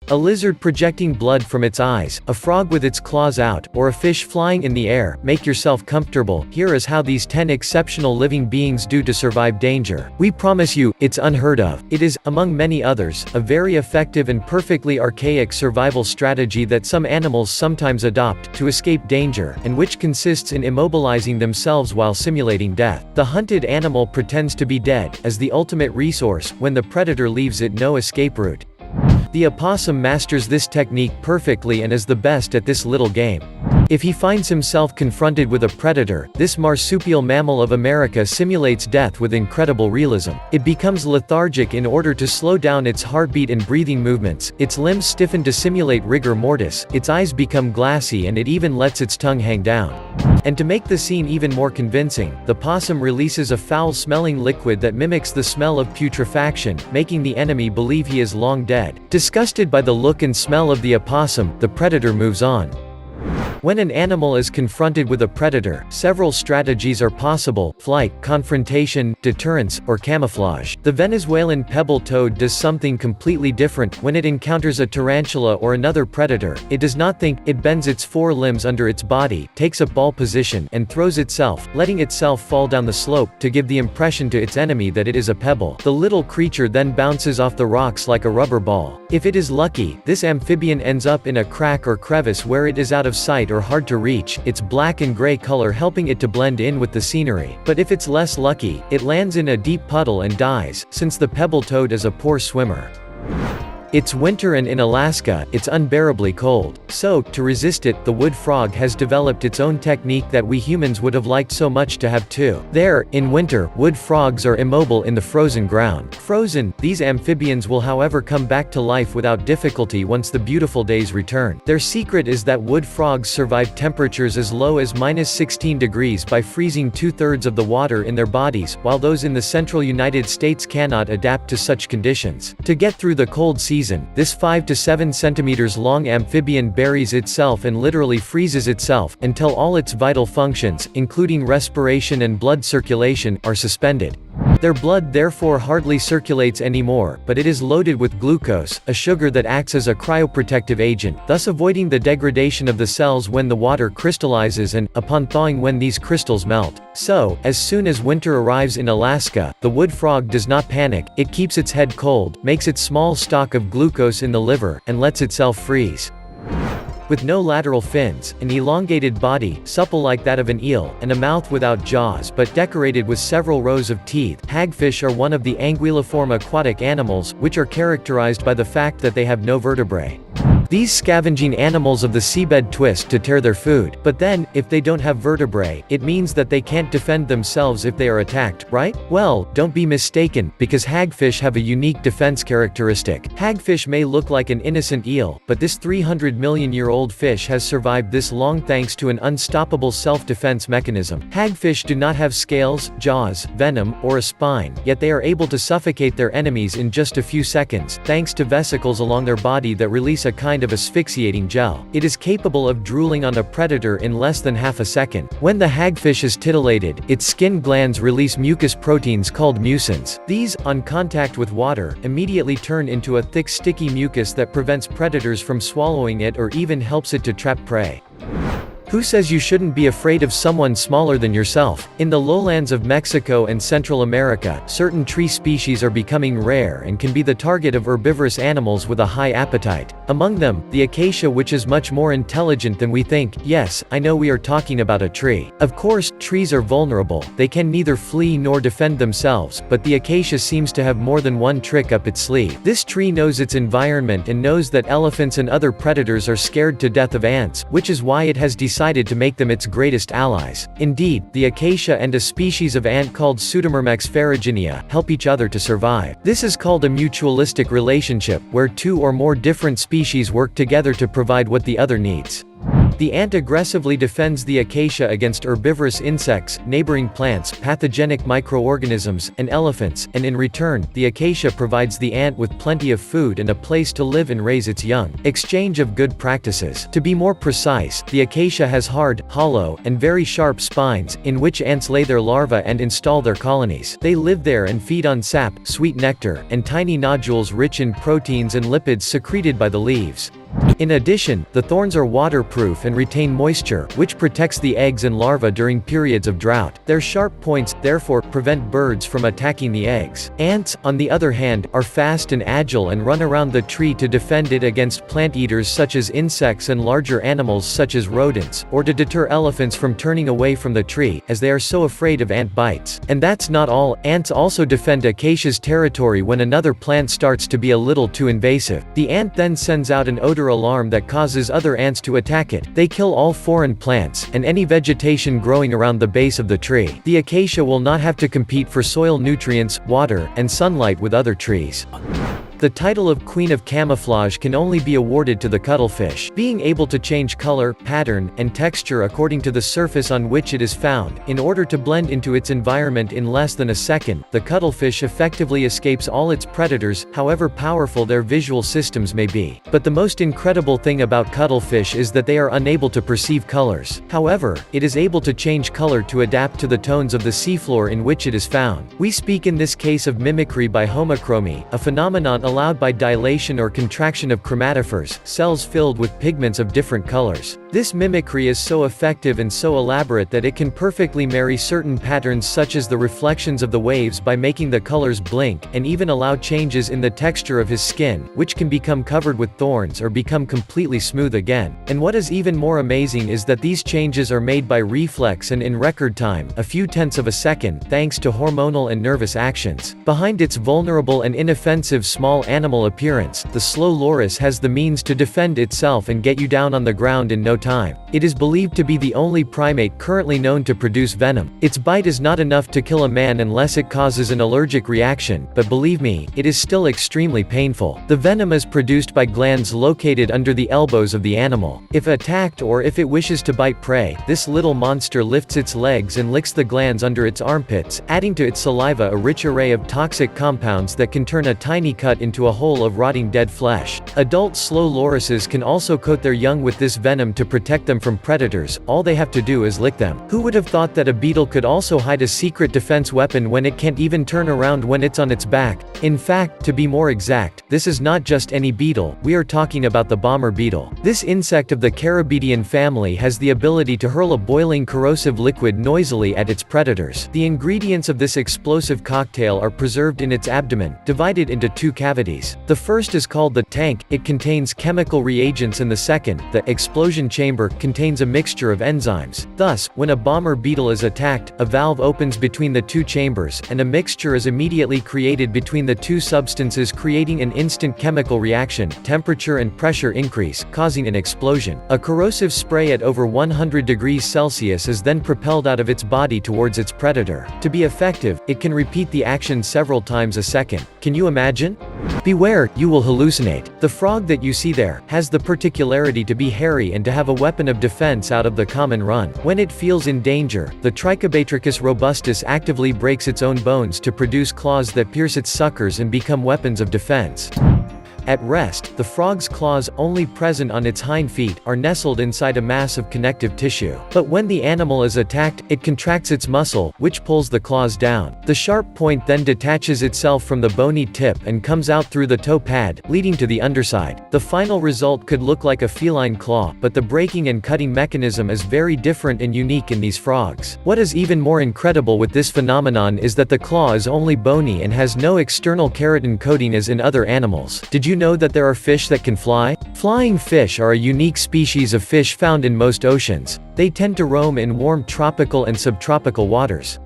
A lizard projecting blood from its eyes, a frog with its claws out, or a fish flying in the air. Make yourself comfortable. Here is how these 10 exceptional living beings do to survive danger. We promise you, it's unheard of. It is, among many others, a very effective and perfectly archaic survival strategy that some animals sometimes adopt to escape danger, and which consists in immobilizing themselves while simulating death. The hunted animal pretends to be dead, as the ultimate resource, when the predator leaves it no escape route. The opossum masters this technique perfectly and is the best at this little game. If he finds himself confronted with a predator, this marsupial mammal of America simulates death with incredible realism. It becomes lethargic in order to slow down its heartbeat and breathing movements, its limbs stiffen to simulate rigor mortis, its eyes become glassy, and it even lets its tongue hang down. And to make the scene even more convincing, the possum releases a foul-smelling liquid that mimics the smell of putrefaction, making the enemy believe he is long dead. Disgusted by the look and smell of the opossum, the predator moves on. When an animal is confronted with a predator, several strategies are possible: flight, confrontation, deterrence, or camouflage. The Venezuelan pebble toad does something completely different. When it encounters a tarantula or another predator, it does not think, it bends its four limbs under its body, takes a ball position, and throws itself, letting itself fall down the slope, to give the impression to its enemy that it is a pebble. The little creature then bounces off the rocks like a rubber ball. If it is lucky, this amphibian ends up in a crack or crevice where it is out of sight or hard to reach, its black and gray color helping it to blend in with the scenery. But if it's less lucky, it lands in a deep puddle and dies, since the pebble toad is a poor swimmer. It's winter, and in Alaska, it's unbearably cold. So, to resist it, the wood frog has developed its own technique that we humans would have liked so much to have too. There, in winter, wood frogs are immobile in the frozen ground. Frozen, these amphibians will however come back to life without difficulty once the beautiful days return. Their secret is that wood frogs survive temperatures as low as -16 degrees by freezing 2/3 of the water in their bodies, while those in the central United States cannot adapt to such conditions. To get through the cold season, this 5 to 7 centimeters long amphibian buries itself and literally freezes itself, until all its vital functions, including respiration and blood circulation, are suspended. Their blood therefore hardly circulates anymore, but it is loaded with glucose, a sugar that acts as a cryoprotective agent, thus avoiding the degradation of the cells when the water crystallizes and, upon thawing, when these crystals melt. So, as soon as winter arrives in Alaska, the wood frog does not panic, it keeps its head cold, makes its small stock of glucose in the liver, and lets itself freeze. With no lateral fins, an elongated body, supple like that of an eel, and a mouth without jaws but decorated with several rows of teeth, hagfish are one of the anguilliform aquatic animals, which are characterized by the fact that they have no vertebrae. These scavenging animals of the seabed twist to tear their food. But then, if they don't have vertebrae, it means that they can't defend themselves if they are attacked, right? Well, don't be mistaken, because hagfish have a unique defense characteristic. Hagfish may look like an innocent eel, but this 300-million-year-old fish has survived this long thanks to an unstoppable self-defense mechanism. Hagfish do not have scales, jaws, venom, or a spine, yet they are able to suffocate their enemies in just a few seconds, thanks to vesicles along their body that release a kind of asphyxiating gel. It is capable of drooling on a predator in less than half a second. When the hagfish is titillated, its skin glands release mucus proteins called mucins. These, on contact with water, immediately turn into a thick sticky mucus that prevents predators from swallowing it or even helps it to trap prey. Who says you shouldn't be afraid of someone smaller than yourself? In the lowlands of Mexico and Central America, certain tree species are becoming rare and can be the target of herbivorous animals with a high appetite. Among them, the acacia, which is much more intelligent than we think. Yes, I know we are talking about a tree. Of course, trees are vulnerable, they can neither flee nor defend themselves, but the acacia seems to have more than one trick up its sleeve. This tree knows its environment and knows that elephants and other predators are scared to death of ants, which is why it has decided to make them its greatest allies. Indeed, the acacia and a species of ant called Pseudomyrmex ferruginea help each other to survive. This is called a mutualistic relationship, where two or more different species work together to provide what the other needs. The ant aggressively defends the acacia against herbivorous insects, neighboring plants, pathogenic microorganisms, and elephants, and in return, the acacia provides the ant with plenty of food and a place to live and raise its young. Exchange of good practices. To be more precise, the acacia has hard, hollow, and very sharp spines, in which ants lay their larvae and install their colonies. They live there and feed on sap, sweet nectar, and tiny nodules rich in proteins and lipids secreted by the leaves. In addition, the thorns are waterproof and retain moisture, which protects the eggs and larvae during periods of drought. Their sharp points, therefore, prevent birds from attacking the eggs. Ants, on the other hand, are fast and agile and run around the tree to defend it against plant eaters such as insects and larger animals such as rodents, or to deter elephants from turning away from the tree, as they are so afraid of ant bites. And that's not all, ants also defend acacia's territory when another plant starts to be a little too invasive. The ant then sends out an odor alarm that causes other ants to attack it. They kill all foreign plants, and any vegetation growing around the base of the tree. The acacia will not have to compete for soil nutrients, water, and sunlight with other trees. The title of Queen of Camouflage can only be awarded to the cuttlefish. Being able to change color, pattern, and texture according to the surface on which it is found, in order to blend into its environment in less than a second, the cuttlefish effectively escapes all its predators, however powerful their visual systems may be. But the most incredible thing about cuttlefish is that they are unable to perceive colors. However, it is able to change color to adapt to the tones of the seafloor in which it is found. We speak in this case of mimicry by homochromy, a phenomenon allowed by dilation or contraction of chromatophores, cells filled with pigments of different colors. This mimicry is so effective and so elaborate that it can perfectly marry certain patterns such as the reflections of the waves by making the colors blink, and even allow changes in the texture of his skin, which can become covered with thorns or become completely smooth again. And what is even more amazing is that these changes are made by reflex and in record time, a few tenths of a second, thanks to hormonal and nervous actions. Behind its vulnerable and inoffensive small animal appearance, the slow loris has the means to defend itself and get you down on the ground in no time. It is believed to be the only primate currently known to produce venom. Its bite is not enough to kill a man unless it causes an allergic reaction, but believe me, it is still extremely painful. The venom is produced by glands located under the elbows of the animal. If attacked or if it wishes to bite prey, this little monster lifts its legs and licks the glands under its armpits, adding to its saliva a rich array of toxic compounds that can turn a tiny cut into a hole of rotting dead flesh. Adult slow lorises can also coat their young with this venom to protect them from predators. All they have to do is lick them. Who would have thought that a beetle could also hide a secret defense weapon when it can't even turn around when it's on its back? In fact, to be more exact, this is not just any beetle, we are talking about the bomber beetle. This insect of the Carabedian family has the ability to hurl a boiling corrosive liquid noisily at its predators. The ingredients of this explosive cocktail are preserved in its abdomen, divided into two cavities. The first is called the tank. It contains chemical reagents, and the second, the explosion chamber, contains a mixture of enzymes. Thus, when a bomber beetle is attacked, a valve opens between the two chambers, and a mixture is immediately created between the two substances, creating an instant chemical reaction, temperature and pressure increase, causing an explosion. A corrosive spray at over 100 degrees Celsius is then propelled out of its body towards its predator. To be effective, it can repeat the action several times a second. Can you imagine? Beware, you will hallucinate. The frog that you see there has the particularity to be hairy and to have a weapon of defense out of the common run. When it feels in danger, the Trichobatrachus robustus actively breaks its own bones to produce claws that pierce its suckers and become weapons of defense. At rest, the frog's claws, only present on its hind feet, are nestled inside a mass of connective tissue. But when the animal is attacked, it contracts its muscle, which pulls the claws down. The sharp point then detaches itself from the bony tip and comes out through the toe pad, leading to the underside. The final result could look like a feline claw, but the breaking and cutting mechanism is very different and unique in these frogs. What is even more incredible with this phenomenon is that the claw is only bony and has no external keratin coating as in other animals. Did you know that there are fish that can fly? Flying fish are a unique species of fish found in most oceans. They tend to roam in warm tropical and subtropical waters.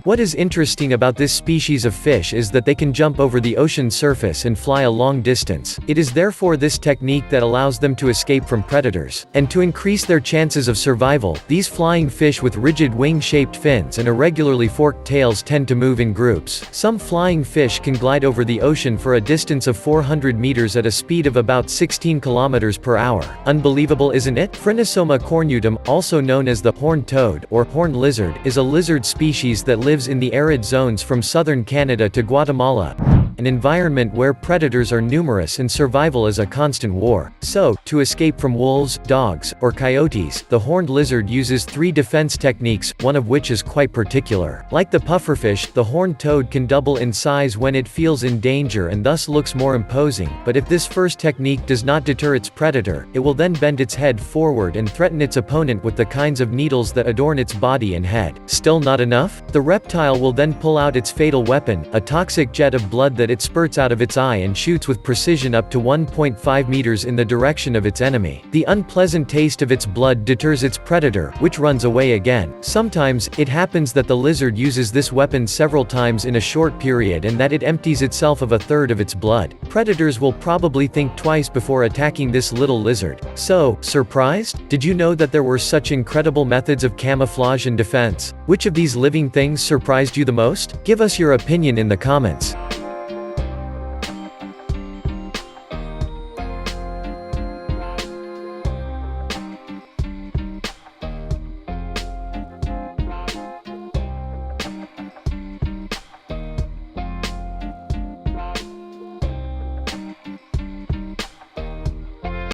What is interesting about this species of fish is that they can jump over the ocean surface and fly a long distance. It is therefore this technique that allows them to escape from predators. And to increase their chances of survival, these flying fish with rigid wing-shaped fins and irregularly forked tails tend to move in groups. Some flying fish can glide over the ocean for a distance of 400 meters at a speed of about 16 kilometers per hour. Unbelievable, isn't it? Phrynosoma cornutum, also known as the horned toad or horned lizard, is a lizard species that lives in the arid zones from southern Canada to Guatemala, an environment where predators are numerous and survival is a constant war. So, to escape from wolves, dogs, or coyotes, the horned lizard uses 3 defense techniques, one of which is quite particular. Like the pufferfish, the horned toad can double in size when it feels in danger and thus looks more imposing, but if this first technique does not deter its predator, it will then bend its head forward and threaten its opponent with the kinds of needles that adorn its body and head. Still not enough? The reptile will then pull out its fatal weapon, a toxic jet of blood that it spurts out of its eye and shoots with precision up to 1.5 meters in the direction of its enemy. The unpleasant taste of its blood deters its predator, which runs away again. Sometimes, it happens that the lizard uses this weapon several times in a short period and that it empties itself of a third of its blood. Predators will probably think twice before attacking this little lizard. So, surprised? Did you know that there were such incredible methods of camouflage and defense? Which of these living things surprised you the most? Give us your opinion in the comments.